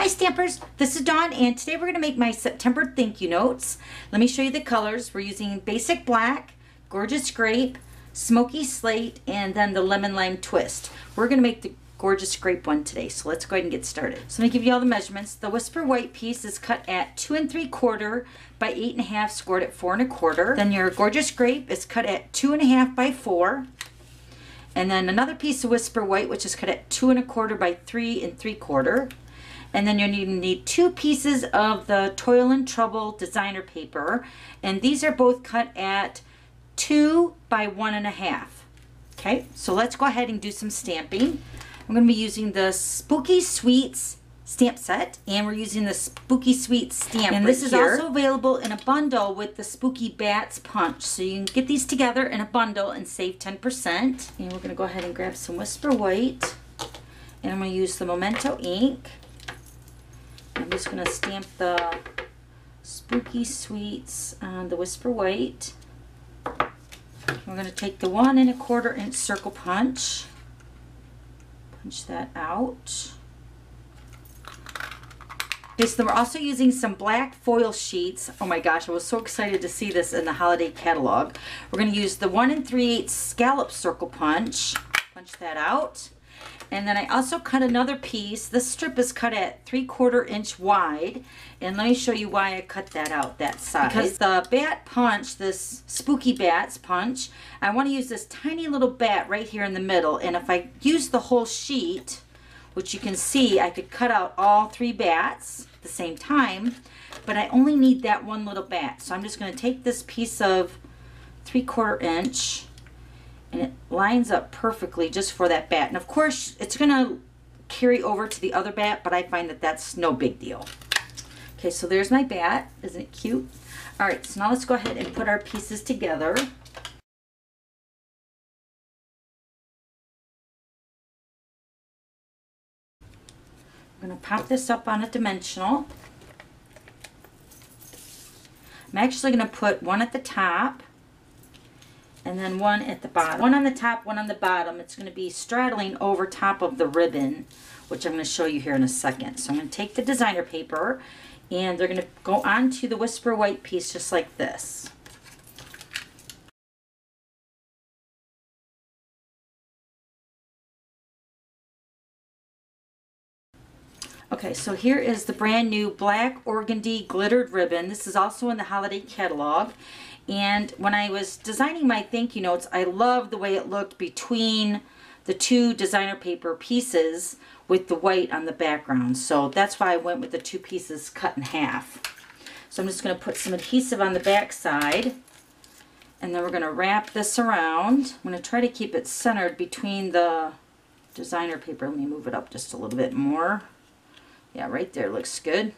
Hi Stampers, this is Dawn and today we're going to make my September thank you notes. Let me show you the colors. We're using Basic Black, Gorgeous Grape, Smoky Slate, and then the Lemon Lime Twist. We're going to make the Gorgeous Grape one today, so let's go ahead and get started. So let me give you all the measurements. The Whisper White piece is cut at 2 3/4 by 8 1/2, scored at 4 1/4. Then your Gorgeous Grape is cut at 2 1/2 by 4. And then another piece of Whisper White, which is cut at 2 1/4 by 3 3/4. And then you're going to need 2 pieces of the Toil Trouble designer paper. And these are both cut at 2 by 1 1/2. Okay, so let's go ahead and do some stamping. I'm going to be using the Spooky Sweets stamp set, and we're using the Spooky Sweets stamp. And this is also available in a bundle with the Spooky Bats Punch. So you can get these together in a bundle and save 10%. And we're going to go ahead and grab some Whisper White. And I'm going to use the Memento ink. I'm just going to stamp the Spooky Sweets on the Whisper White. We're going to take the 1 1/4 inch circle punch. Punch that out. Okay, so we're also using some black foil sheets. Oh my gosh, I was so excited to see this in the holiday catalog. We're going to use the 1 3/8 scallop circle punch. Punch that out. And then I also cut another piece. This strip is cut at 3/4 inch wide. And let me show you why I cut that out that size. Because the bat punch, this Spooky Bats punch, I want to use this tiny little bat right here in the middle. And if I use the whole sheet, which you can see, I could cut out all 3 bats at the same time. But I only need that one little bat. So I'm just going to take this piece of 3/4 inch. And it lines up perfectly just for that bat. And of course, it's going to carry over to the other bat, but I find that that's no big deal. Okay, so there's my bat. Isn't it cute? All right, so now let's go ahead and put our pieces together. I'm going to pop this up on a dimensional. I'm actually going to put one at the top. And then one at the bottom. One on the top, one on the bottom. It's going to be straddling over top of the ribbon, which I'm going to show you here in a second. So I'm going to take the designer paper, and they're going to go onto the Whisper White piece just like this. Okay, so here is the brand new black organdy glittered ribbon. This is also in the holiday catalog. And when I was designing my thank you notes, I loved the way it looked between the 2 designer paper pieces with the white on the background. So that's why I went with the 2 pieces cut in half. So I'm just going to put some adhesive on the back side. And then we're going to wrap this around. I'm going to try to keep it centered between the designer paper. Let me move it up just a little bit more. Yeah, right there looks good.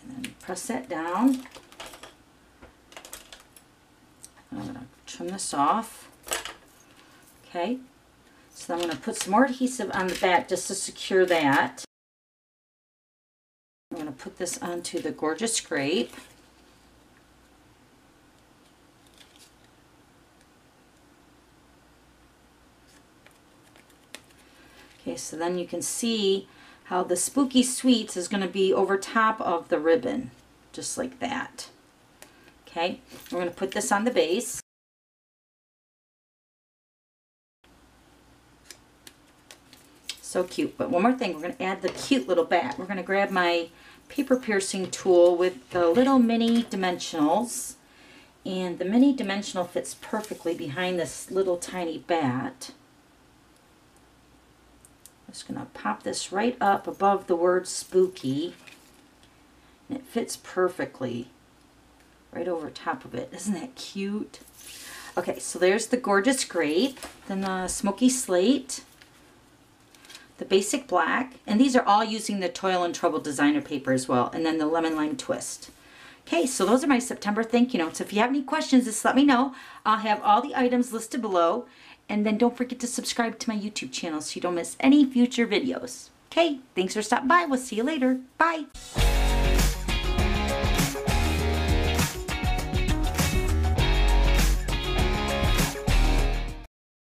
And then press that down. I'm going to trim this off. Okay, so I'm going to put some more adhesive on the back just to secure that. I'm going to put this onto the Gorgeous Grape. Okay, so then you can see how the Spooky Sweets is going to be over top of the ribbon, just like that. Okay, we're going to put this on the base. So cute. But one more thing, we're going to add the cute little bat. We're going to grab my paper piercing tool with the little mini dimensionals. And the mini dimensional fits perfectly behind this little tiny bat. I'm just going to pop this right up above the word spooky. And it fits perfectly right over top of it. Isn't that cute? Okay, so there's the Gorgeous Grape, then the Smoky Slate, the Basic Black, and these are all using the Toil Trouble designer paper as well, and then the Lemon Lime Twist. Okay, so those are my September thank you notes. If you have any questions, just let me know. I'll have all the items listed below, and then don't forget to subscribe to my YouTube channel so you don't miss any future videos. Okay, thanks for stopping by. We'll see you later. Bye.